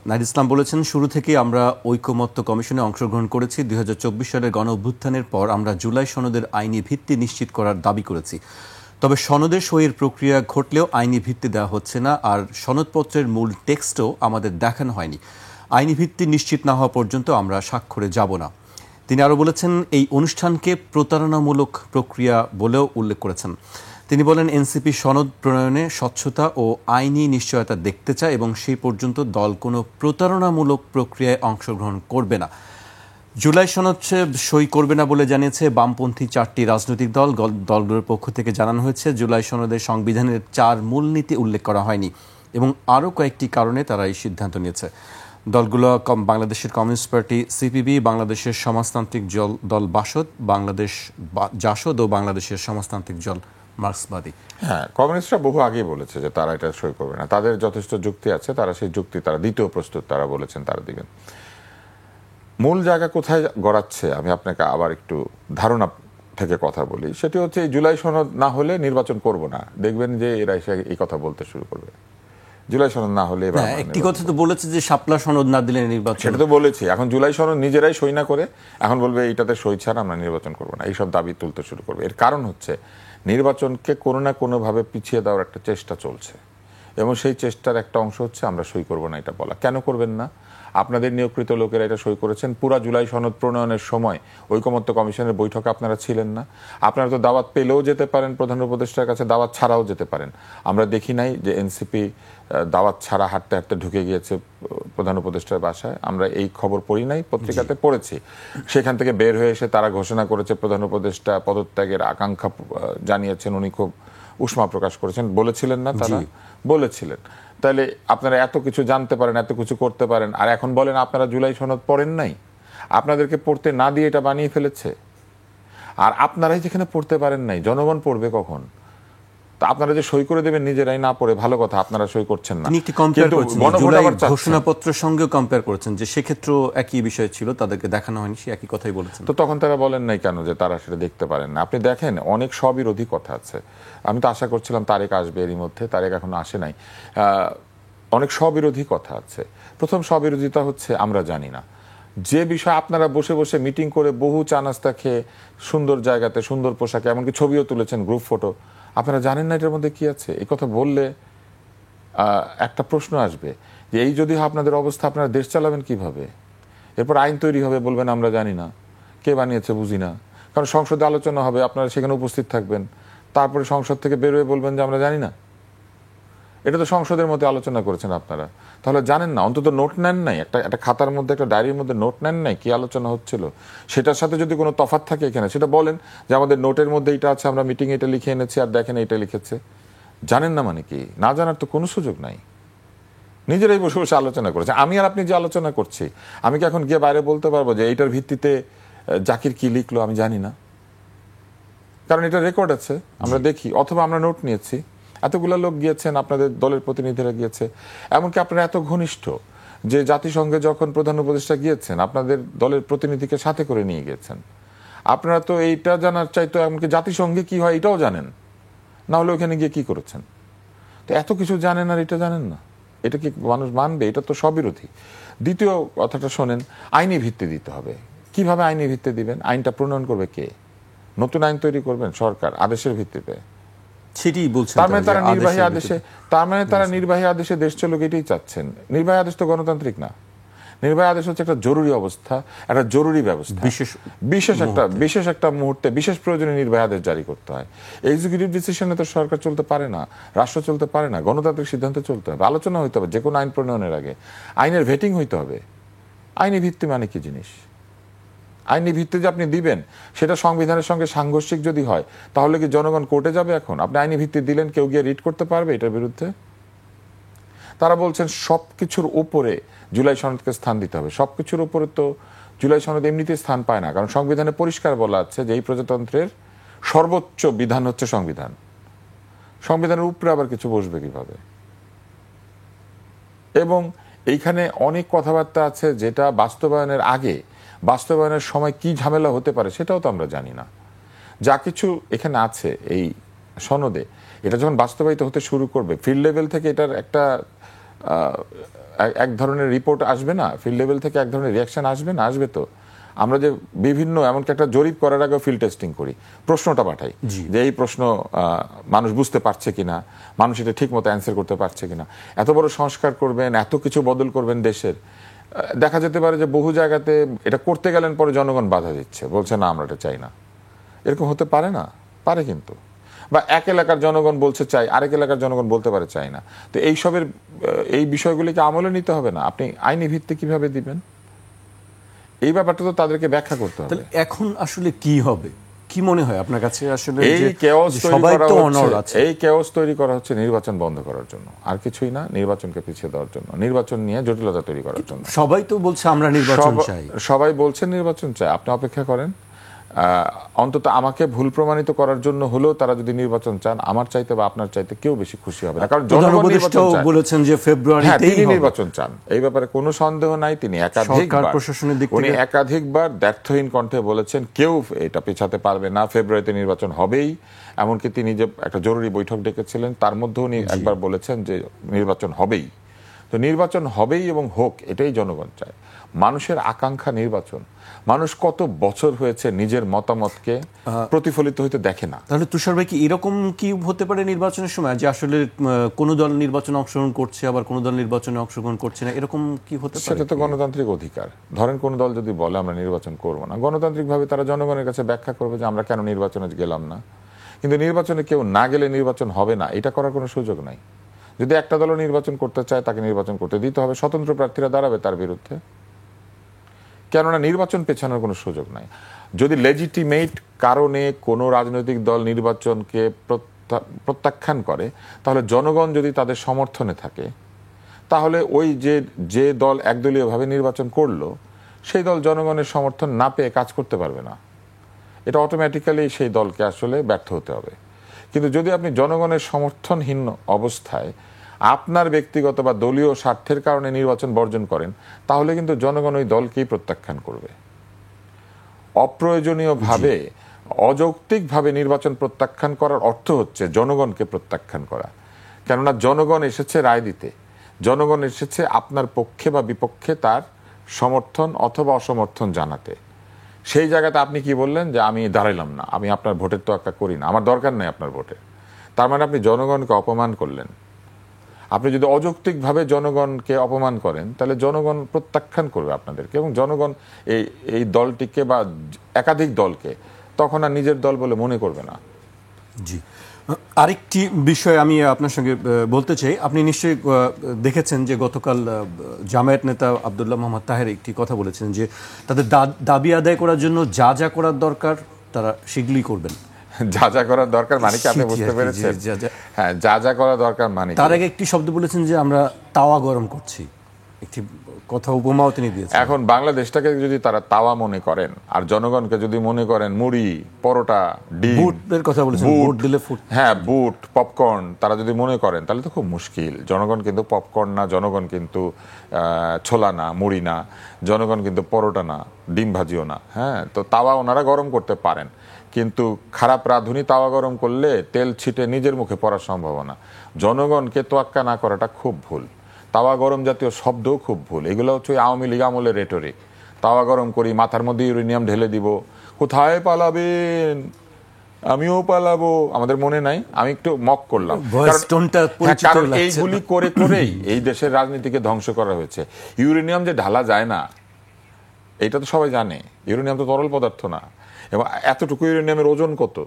নাহিদ ইসলাম বলেছেন, শুরু থেকেই আমরা ঐকমত্য কমিশনে অংশগ্রহণ করেছি। 2024 সালের গণ অভ্যুত্থানের পর আমরা জুলাই সনদের আইনি ভিত্তি নিশ্চিত করার দাবি করেছি। তবে সনদে সইয়ের প্রক্রিয়া ঘটলেও আইনি ভিত্তি দেওয়া হচ্ছে না, আর সনদপত্রের মূল টেক্সটও আমাদের দেখানো হয়নি। আইনি ভিত্তি নিশ্চিত না হওয়া পর্যন্ত আমরা স্বাক্ষরে যাব না। তিনি আরও বলেছেন, এই অনুষ্ঠানকে প্রতারণামূলক প্রক্রিয়া বলেও উল্লেখ করেছেন। তিনি বলেন, এনসিপি সনদ প্রণয়নে স্বচ্ছতা ও আইনি নিশ্চয়তা দেখতে চায় এবং সেই পর্যন্ত দল কোনো প্রতারণামূলক প্রক্রিয়ায় অংশগ্রহণ করবে না। জুলাই সনদ সই করবে না বলে জানিয়েছে বামপন্থী 4টি রাজনৈতিক দল। দলগুলোর পক্ষ থেকে জানানো হয়েছে, জুলাই সনদে সংবিধানের 4 মূলনীতি উল্লেখ করা হয়নি এবং আরও কয়েকটি কারণে তারা এই সিদ্ধান্ত নিয়েছে। দলগুলো বাংলাদেশের কমিউনিস্ট পার্টি সিপিবি, বাংলাদেশের সমাজতান্ত্রিক দল জাসদ ও বাংলাদেশের সমাজতান্ত্রিক দল মার্ক্সবাদী। হ্যাঁ, কমিউনিস্টরা বহু আগেই বলেছে যে তারা এটা সই করবে না। তাদের যথেষ্ট যুক্তি আছে, তারা সেই যুক্তি তারা দিতেও প্রস্তুত, তারা বলেছেন তারা দিবেন। মূল জায়গা কোথায় গড়াচ্ছে আমি আপনাকে আবার একটু ধারণা থেকে কথা বলি। সেটি হচ্ছে, এই জুলাই সনদ না হলে নির্বাচন করব না। দেখবেন যে এরা এসে এই কথা বলতে শুরু করবে, জুলাই সনদ না হলে। একটি কথা তো বলেছে যে শাপলা সনদ না দিলে নির্বাচন, সেটা তো বলেছি। এখন জুলাই সনদ নিজেরাই সই না করে এখন বলবে এইটাতে সই ছাড়া আমরা নির্বাচন করবো না, এইসব দাবি তুলতে শুরু করবে। এর কারণ হচ্ছে নির্বাচনকে কোনো না কোনোভাবে পিছিয়ে দেওয়ার একটা চেষ্টা চলছে এবং সেই চেষ্টার একটা অংশ হচ্ছে আমরা সই করবো না এটা বলা। কেন করবেন না? আপনাদের নিয়োগকৃত লোকেরা এটা সই করেছেন। পুরা জুলাই সনদ প্রণয়নের সময় ঐকমত্য কমিশনের বৈঠকে আপনারা ছিলেন না। আপনারা তো দাওয়াত পেলেও যেতে পারেন, প্রধান উপদেষ্টার কাছে দাওয়াত ছাড়াও যেতে পারেন। আমরা দেখি নাই যে এনসিপি দাওয়াত ছাড়া হাঁটতে হাঁটতে ঢুকে গিয়েছে প্রধান উপদেষ্টার বাসায়। আমরা এই খবর পড়ি নাই, পত্রিকাতে পড়েছি। সেখান থেকে বের হয়ে এসে তারা ঘোষণা করেছে প্রধান উপদেষ্টা পদত্যাগের আকাঙ্ক্ষা জানিয়েছেন, উনি খুব উষ্মা প্রকাশ করেছেন। বলেছিলেন না তারা? বলেছিলেন। তাহলে আপনারা এত কিছু জানতে পারেন, এত কিছু করতে পারেন, আর এখন বলেন আপনারা জুলাই সনদ পড়েন নাই। আপনাদেরকে পড়তে না দিয়ে এটা বানিয়ে ফেলেছে। আর আপনারাই যেখানে পড়তে পারেন নাই, জনগণ পড়বে কখন? তা আপনারা যে সই করে দেবেন নিজেরাই না পড়ে, ভালো কথা, আপনারা সই করছেন না। তিনি একটি কম্পেয়ার করেছেন, জুলাই ঘোষণাপত্রের সঙ্গেও কম্পেয়ার করেছেন যে সেক্ষেত্রেও একই বিষয় ছিল, তাদেরকে দেখানো হয়নি, সে একই কথাই বলেছেন। তো তখন তারা বলেন নাই কেন যে তারা সেটা দেখতে পারেন না? আপনি দেখেন, অনেক স্ববিরোধী কথা আছে। আমি তো আশা করছিলাম তারেক আসবে, এরই মধ্যে তারেক এখনো আসে নাই। অনেক স্ববিরোধী কথা আছে। প্রথম স্ববিরোধিতা হচ্ছে আমরা জানি না। যে বিষয় আপনারা বসে বসে মিটিং করে বহু চা নাস্তা খেয়ে সুন্দর জায়গাতে সুন্দর পোশাকে, এমনকি ছবিও তুলেছেন, গ্রুপ ফটো, আপনারা জানেন না এটার মধ্যে কি আছে। এই কথা বললে একটা প্রশ্ন আসবে যে এই যদি আপনাদের অবস্থা, আপনারা দেশ চালাবেন কিভাবে? এরপর আইন তৈরি হবে, বলবেন আমরা জানি না, কে বানিয়েছে বুঝি না। কারণ সংসদে আলোচনা হবে, আপনারা সেখানে উপস্থিত থাকবেন, তারপরে সংসদ থেকে বেরোয় বলবেন যে আমরা জানি না। এটা তো সংসদের মধ্যে আলোচনা করেছেন আপনারা, তাহলে জানেন না। অন্তত নোট নেন নাই, একটা খাতার মধ্যে, একটা ডায়েরির মধ্যে নোট নেন নাই কি আলোচনা হচ্ছিল। সেটার সাথে যদি কোনো তফাৎ থাকে এখানে, সেটা বলেন যে আমাদের নোটের মধ্যে এটা আছে, আমরা মিটিংয়ে এটা লিখে এনেছি, আর দেখেন এটা লিখেছে। জানেন না মানে কি? না জানার তো কোনো সুযোগ নাই। নিজেরাই বসে বসে আলোচনা করেছে। আমি আর আপনি যে আলোচনা করছি, আমি কি এখন গিয়ে বাইরে বলতে পারবো যে এইটার ভিত্তিতে জাকির কি লিখলো? আমি জানি না, কারণ এটা রেকর্ড আছে, আমরা দেখি। অথবা আমরা নোট নিয়েছি, এতগুলো লোক গিয়েছেন, আপনাদের দলের প্রতিনিধিরা গিয়েছে, এমনকি আপনারা এত ঘনিষ্ঠ যে জাতিসংঘে যখন প্রধান উপদেষ্টা গিয়েছেন আপনাদের দলের প্রতিনিধিকে সাথে করে নিয়ে গিয়েছেন। আপনারা তো এইটা জানার চাইতো এমনকি জাতিসংঘে কি হয় এটাও জানেন, না হলে ওখানে গিয়ে কি করেছেন? তো এত কিছু জানেন আর এটা জানেন না, এটা কি মানুষ মানবে? এটা তো স্ববিরোধী। দ্বিতীয় কথাটা শোনেন, আইনি ভিত্তি দিতে হবে। কিভাবে আইনি ভিত্তি দিবেন? আইনটা প্রণয়ন করবে কে? নতুন আইন তৈরি করবেন সরকার আদেশের ভিত্তিতে? তার মানে তারা নির্বাহী আদেশে দেশ চলুক, এটাই চাচ্ছেন। নির্বাহী আদেশ তো গণতান্ত্রিক না। নির্বাহী আদেশ হচ্ছে একটা জরুরি অবস্থা, একটা জরুরি ব্যবস্থা, বিশেষ একটা মুহূর্তে বিশেষ প্রয়োজনে নির্বাহী আদেশ জারি করতে হয়। এক্সিকিউটিভ ডিসিশনে তো সরকার চলতে পারে না, রাষ্ট্র চলতে পারে না। গণতান্ত্রিক সিদ্ধান্তে চলতে হবে, আলোচনা হইতে হবে। যে কোনো আইন প্রণয়নের আগে আইনের ভেটিং হইতে হবে। আইনি ভিত্তি মানে কি জিনিস? আইনি ভিত্তি যে আপনি দিবেন সেটা সংবিধানের সঙ্গে সাংঘর্ষিক যদি হয়, তাহলে কি জনগণ কোর্টে যাবে? এখন আপনি আইনি ভিত্তি দিলেন, কেউ গিয়ে রিট করতে পারবে এটার বিরুদ্ধে? তারা বলছেন সবকিছুর উপরে জুলাই সনদকে স্থান দিতে হবে। সবকিছুর উপরে তো জুলাই সনদ এমনিতে স্থান পায় না, কারণ সংবিধানে পরিষ্কার বলা আছে যে এই প্রজাতন্ত্রের সর্বোচ্চ বিধান হচ্ছে সংবিধান। সংবিধানের উপরে আবার কিছু বসবে কিভাবে? এবং এইখানে অনেক কথাবার্তা আছে যেটা বাস্তবায়নের আগে, বাস্তবায়নের সময় কি ঝামেলা হতে পারে সেটাও তো আমরা জানি না। যা কিছু এখানে আছে এই সনদে, এটা যখন বাস্তবায়িত হতে শুরু করবে, ফিল্ড লেভেল থেকে এটার একটা এক ধরনের রিপোর্ট আসবে না, ফিল্ড লেভেল থেকে এক ধরনের রিয়াকশন আসবে না? আসবে তো। আমরা যে বিভিন্ন এমনকি একটা জরিপ করার আগে ফিল্ড টেস্টিং করি, প্রশ্নটা পাঠাই যে এই প্রশ্ন মানুষ বুঝতে পারছে কিনা, মানুষ এটা ঠিক মতো অ্যান্সার করতে পারছে কিনা। এত বড় সংস্কার করবেন, এত কিছু বদল করবেন দেশের, দেখা যেতে পারে যে বহু জায়গাতে এটা করতে গেলেন পরে জনগণ বাধা দিচ্ছে, বলছে না আমরা এটা চাই না। এরকম হতে পারে না? পারে কিন্তু। বা এক এলাকার জনগণ বলছে চাই, আরেক এলাকার জনগণ বলতে পারে চাই না। তো এইসবের এই বিষয়গুলিকে আমলে নিতে হবে না? আপনি আইনি ভিত্তি কিভাবে দিবেন? এই ব্যাপারটা তো তাদেরকে ব্যাখ্যা করতে হবে। এখন আসলে কি হবে, কি মনে হয় আপনার কাছে? আসলে এই কেওস সবাই তো অনড় আছে, এই কেওস তৈরি করা হচ্ছে নির্বাচন বন্ধ করার জন্য, আর কিছুই না। নির্বাচনকে পিছিয়ে দেওয়ার জন্য, নির্বাচন নিয়ে জটিলতা তৈরি করার জন্য। সবাই তো বলছে আমরা নির্বাচন চাই, সবাই বলছে নির্বাচন চাই। আপনি অপেক্ষা করেন, অন্তত আমাকে ভুল প্রমাণিত করার জন্য হলেও তারা যদি নির্বাচন চান, আমার চাইতে বা আপনার চাইতে কেউ বেশি খুশি হবে না। কারণ জনগণ নির্বাচন চায়। বলেছেন যে ফেব্রুয়ারিতেই তিনি নির্বাচন চান, এই ব্যাপারে কোনো সন্দেহ নাই। তিনি একাধিকবার দ্ব্যর্থহীন কণ্ঠে বলেছেন কেউ এটা পেছাতে পারবে না, ফেব্রুয়ারিতে নির্বাচন হবেই। এমনকি তিনি যে একটা জরুরি বৈঠক ডেকেছিলেন তার মধ্যেও উনি একবার বলেছেন যে নির্বাচন হবেই। তো নির্বাচন হবেই এবং হোক, এটাই জনগণ চায়। মানুষের আকাঙ্ক্ষা নির্বাচন। মানুষ কত বছর হয়েছে নিজের মতামতকে প্রতিফলিত হইতে দেখে না। তাহলে তুষার ভাই, কি এরকম কি হতে পারে নির্বাচনের সময় যে আসলে কোন দল নির্বাচনে অংশগ্রহণ করছে আবার কোন দল নির্বাচনে অংশগ্রহণ করছে না, এরকম কি হতে পারে? সেটা তো গণতান্ত্রিক অধিকার। ধরেন কোন দল যদি বলে আমরা নির্বাচন করব না, গণতান্ত্রিকভাবে তারা জনগণের কাছে ব্যাখ্যা করবে যে আমরা কেন নির্বাচনে গেলাম না। কিন্তু নির্বাচনে কেউ না গেলে নির্বাচন হবে না, এটা করার কোনো সুযোগ নাই। যদি একটা দল নির্বাচন করতে চায় তাকে নির্বাচন করতে দিতে হবে, স্বতন্ত্র প্রার্থীরা দাঁড়াবে তার বিরুদ্ধে। কেননা নির্বাচন পেছানোর কোনো সুযোগ নাই। যদি লেজিটিমেট কারণে কোনো রাজনৈতিক দল নির্বাচনকে প্রত্যাখ্যান করে, তাহলে জনগণ যদি তাদের সমর্থনে থাকে, তাহলে ওই যে দল একদলীয়ভাবে নির্বাচন করলো সেই দল জনগণের সমর্থন না পেয়ে কাজ করতে পারবে না। এটা অটোমেটিক্যালি সেই দলকে আসলে ব্যর্থ হতে হবে। কিন্তু যদি আপনি জনগণের সমর্থনহীন অবস্থায় আপনার ব্যক্তিগত বা দলীয় স্বার্থের কারণে নির্বাচন বর্জন করেন, তাহলে কিন্তু জনগণ ওই দলকেই প্রত্যাখ্যান করবে। অপ্রয়োজনীয়ভাবে, অযৌক্তিকভাবে নির্বাচন প্রত্যাখ্যান করার অর্থ হচ্ছে জনগণকে প্রত্যাখ্যান করা। কেননা জনগণ এসেছে রায় দিতে, জনগণ এসেছে আপনার পক্ষে বা বিপক্ষে তার সমর্থন অথবা অসমর্থন জানাতে। সেই জায়গাতে আপনি কি বললেন যে আমি দাঁড়াইলাম না, আমি আপনার ভোটের তোয়াক্কা করি না, আমার দরকার নেই আপনার ভোটের। তার মানে আপনি জনগণকে অপমান করলেন। আপনি যদি অযৌক্তিকভাবে জনগণকে অপমান করেন, তাহলে জনগণ প্রত্যাখ্যান করবে আপনাদেরকে, এবং জনগণ এই দলটিকে বা একাধিক দলকে তখন আর নিজের দল বলে মনে করবে না। জি, আরেকটি বিষয় আমি আপনার সঙ্গে বলতে চাই। আপনি নিশ্চয়ই দেখেছেন যে গতকাল জামায়াত নেতা আব্দুল্লাহ মোহাম্মদ তাহের একটি কথা বলেছেন যে তাদের দাবি আদায় করার জন্য যা যা করার দরকার তারা সেগুলি করবেন। যা যা করার দরকার মানে কি আপনি বুঝতে পেরেছেন? হ্যাঁ, যা যা করা দরকার মানে। তার আগে একটি শব্দ বলেছেন যে আমরা তাওয়া গরম করছি, একটি কথা উপমাও তিনি দিয়েছেন। এখন বাংলাদেশটাকে যদি তারা তাওয়া মনে করেন আর জনগণকে যদি মনে করেন মুড়ি, পরোটা, ডিম, বুটের কথা বলেছেন, বুট দিলে ফুট, হ্যাঁ বুট, পপকর্ন, তারা যদি মনে করেন তাহলে তো খুব মুশকিল। জনগণ কিন্তু পপকর্ন না, জনগণ কিন্তু ছোলা না, মুড়ি না, জনগণ কিন্তু পরোটা না, ডিম ভাজিও না। হ্যাঁ, তো তাওয়া ওনারা গরম করতে পারেন, কিন্তু খারাপ রাঁধুনি তাওয়া গরম করলে তেল ছিটে নিজের মুখে পড়ার সম্ভাবনা। জনগণকে তোয়াক্কা না করাটা খুব ভুল। তাওয়া গরম জাতীয় শব্দও খুব ভুল। এগুলো হচ্ছে আওয়ামী লীগ আমলের রেটরিক। তাওয়া গরম করি, মাথার মধ্যে ইউরেনিয়াম ঢেলে দিব, কোথায় পালাবেন, আমিও পালাবো, আমাদের মনে নাই। আমি একটু মক করলাম, কারণ এইগুলি করে করেই এই দেশের রাজনীতিকে ধ্বংস করা হয়েছে। ইউরেনিয়াম যে ঢালা যায় না এটা তো সবাই জানে। ইউরেনিয়াম তো তরল পদার্থ না, এবং এতটুকু ইউরেনিয়ামের ওজন কত?